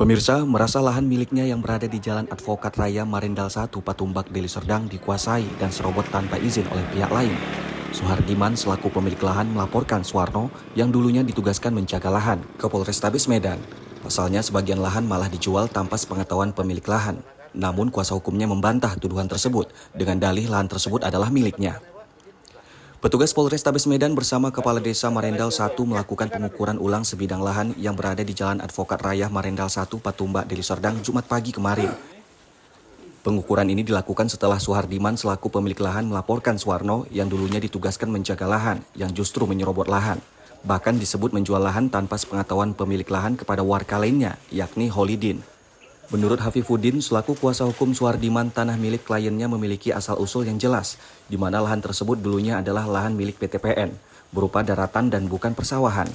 Pemirsa merasa lahan miliknya yang berada di Jalan Advokat Raya Marendal 1 Patumbak Deli Serdang dikuasai dan serobot tanpa izin oleh pihak lain. Suhardiman selaku pemilik lahan melaporkan Suwarno yang dulunya ditugaskan menjaga lahan ke Polrestabes Medan. Pasalnya sebagian lahan malah dijual tanpa sepengetahuan pemilik lahan. Namun kuasa hukumnya membantah tuduhan tersebut dengan dalih lahan tersebut adalah miliknya. Petugas Polrestabes Medan bersama Kepala Desa Marendal 1 melakukan pengukuran ulang sebidang lahan yang berada di Jalan Advokat Raya Marendal 1 Patumbak Deli Serdang Jumat pagi kemarin. Pengukuran ini dilakukan setelah Suhardiman selaku pemilik lahan melaporkan Suwarno yang dulunya ditugaskan menjaga lahan yang justru menyerobot lahan. Bahkan disebut menjual lahan tanpa sepengetahuan pemilik lahan kepada warga lainnya, yakni Holidin. Menurut Hafifuddin, selaku kuasa hukum Suhardiman, tanah milik kliennya memiliki asal-usul yang jelas, di mana lahan tersebut dulunya adalah lahan milik PT PN, berupa daratan dan bukan persawahan,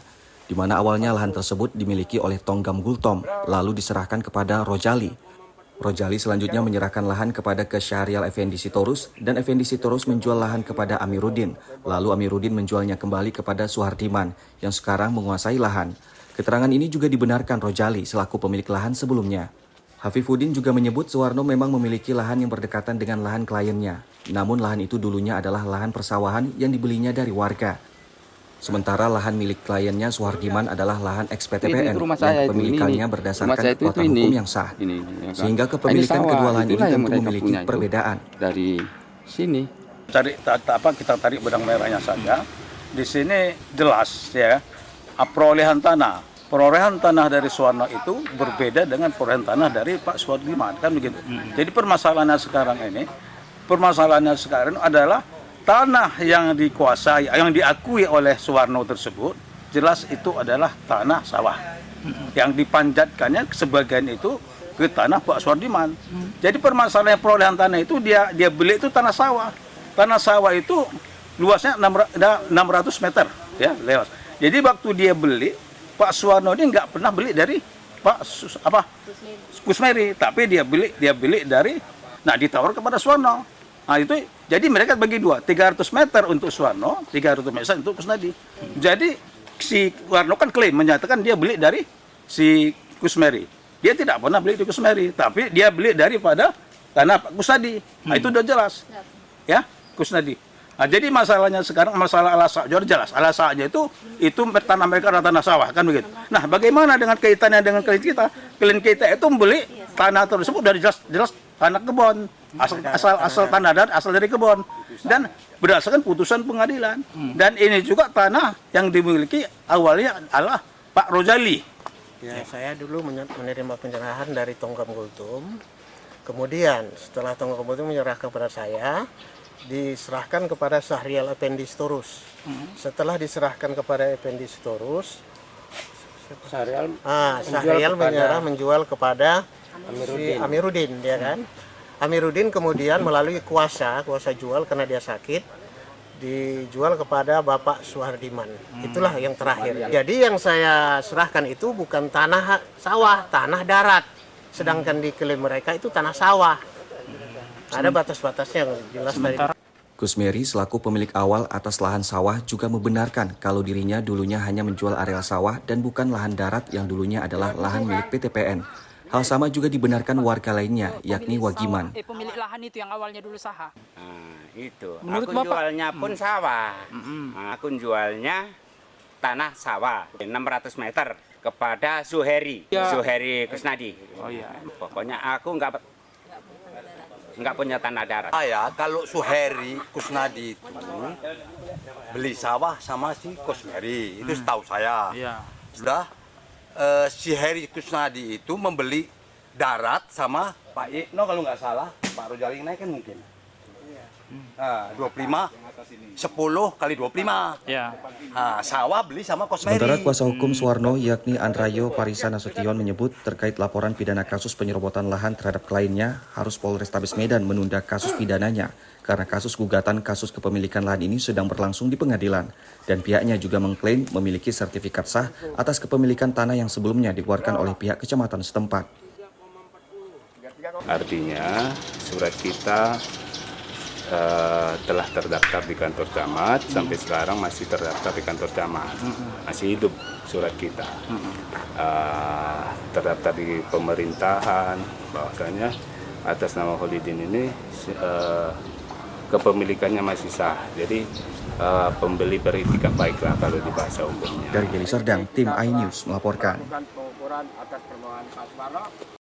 di mana awalnya lahan tersebut dimiliki oleh Tonggam Gultom, lalu diserahkan kepada Rojali. Rojali selanjutnya menyerahkan lahan kepada Syahrial Effendi Sitorus, dan Effendi Sitorus menjual lahan kepada Amiruddin, lalu Amiruddin menjualnya kembali kepada Suhardiman, yang sekarang menguasai lahan. Keterangan ini juga dibenarkan Rojali selaku pemilik lahan sebelumnya. Hafifuddin juga menyebut Suwarno memang memiliki lahan yang berdekatan dengan lahan kliennya. Namun lahan itu dulunya adalah lahan persawahan yang dibelinya dari warga. Sementara lahan milik kliennya Suhardiman adalah lahan ex-PTPN yang kepemilikannya berdasarkan kekuatan hukum yang sah. Sehingga kepemilikan kedua lahan ini tentu memiliki perbedaan. Dari sini kita tarik benang merahnya saja. Di sini jelas ya, perolehan tanah dari Suwarno itu berbeda dengan perolehan tanah dari Pak Suhardiman, kan begitu. Jadi permasalahannya sekarang adalah tanah yang dikuasai, yang diakui oleh Suwarno tersebut, jelas itu adalah tanah sawah. Yang dipanjatkannya sebagian itu ke tanah Pak Suhardiman. Jadi permasalahan perolehan tanah itu dia beli itu tanah sawah. Tanah sawah itu luasnya 600 meter ya, lewas. Jadi waktu dia beli, Pak Suwarno ini nggak pernah beli dari Pak Kusmeri, tapi dia beli dari, ditawar kepada Suwarno. Nah itu, jadi mereka bagi dua, 300 meter untuk Suwarno, 300 meter untuk Kusnadi. Jadi si Suwarno kan klaim menyatakan dia beli dari si Kusmeri. Dia tidak pernah beli di Kusmeri, tapi dia beli daripada tanah Pak Kusnadi. Nah itu udah jelas, ya Kusnadi. Nah, jadi masalahnya sekarang masalah Al-Asa jelas. Al-Asanya itu tanah mereka adalah tanah sawah, kan begitu. Nah, bagaimana dengan kaitannya dengan klien kita? Klien kita itu membeli tanah tersebut dari jelas tanah kebun, asal tanah dan asal dari kebun, dan berdasarkan putusan pengadilan. Dan ini juga tanah yang dimiliki awalnya adalah Pak Rojali. Ya, saya dulu menerima penyerahan dari Tonggam Gultom. Kemudian setelah Tonggam Gultom menyerahkan kepada saya, diserahkan kepada Syahrial Effendi Sitorus. Setelah diserahkan kepada Effendi Sitorus, Syahrial menjual kepada Amiruddin, ya kan? Amiruddin kemudian melalui kuasa jual karena dia sakit, dijual kepada Bapak Suhardiman. Itulah yang terakhir. Jadi yang saya serahkan itu bukan tanah sawah, tanah darat. Sedangkan di klaim mereka itu tanah sawah. Ada batas-batasnya yang jelas dari. Kusmeri selaku pemilik awal atas lahan sawah juga membenarkan kalau dirinya dulunya hanya menjual areal sawah dan bukan lahan darat yang dulunya adalah lahan milik PT PN. Hal sama juga dibenarkan warga lainnya, yakni Wagiman. Pemilik lahan itu yang awalnya dulu saha. Itu. Menurut aku Bapak? Jualnya pun sawah. Aku jualnya tanah sawah 600 meter kepada Suheri, Suheri Kusnadi. Oh iya. Pokoknya aku nggak punya tanah darat. Kalau Suheri Kusnadi itu beli sawah sama si Kusmeri, itu setahu saya. Iya. Sudah si Heri Kusnadi itu membeli darat sama Pak Ikno kalau nggak salah, Pak Rojali naik kan mungkin. 25, 10 kali 25. Ya. Sawah beli sama Kusmeri. Sementara kuasa hukum Suwarno yakni Andrayo Parisa Nasution menyebut terkait laporan pidana kasus penyerobotan lahan terhadap kliennya harus Polrestabes Medan menunda kasus pidananya karena kasus gugatan kasus kepemilikan lahan ini sedang berlangsung di pengadilan dan pihaknya juga mengklaim memiliki sertifikat sah atas kepemilikan tanah yang sebelumnya dikeluarkan oleh pihak kecamatan setempat. Artinya surat kita telah terdaftar di kantor camat, sampai sekarang masih terdaftar di kantor camat, masih hidup surat kita. Terdaftar di pemerintahan, bahwasanya atas nama Holidin ini kepemilikannya masih sah. Jadi pembeli beritikat baiklah kalau di bahasa umumnya. Dari Deli Serdang, tim iNews melaporkan. Pengukuran atas permohonan Pak Suwarno.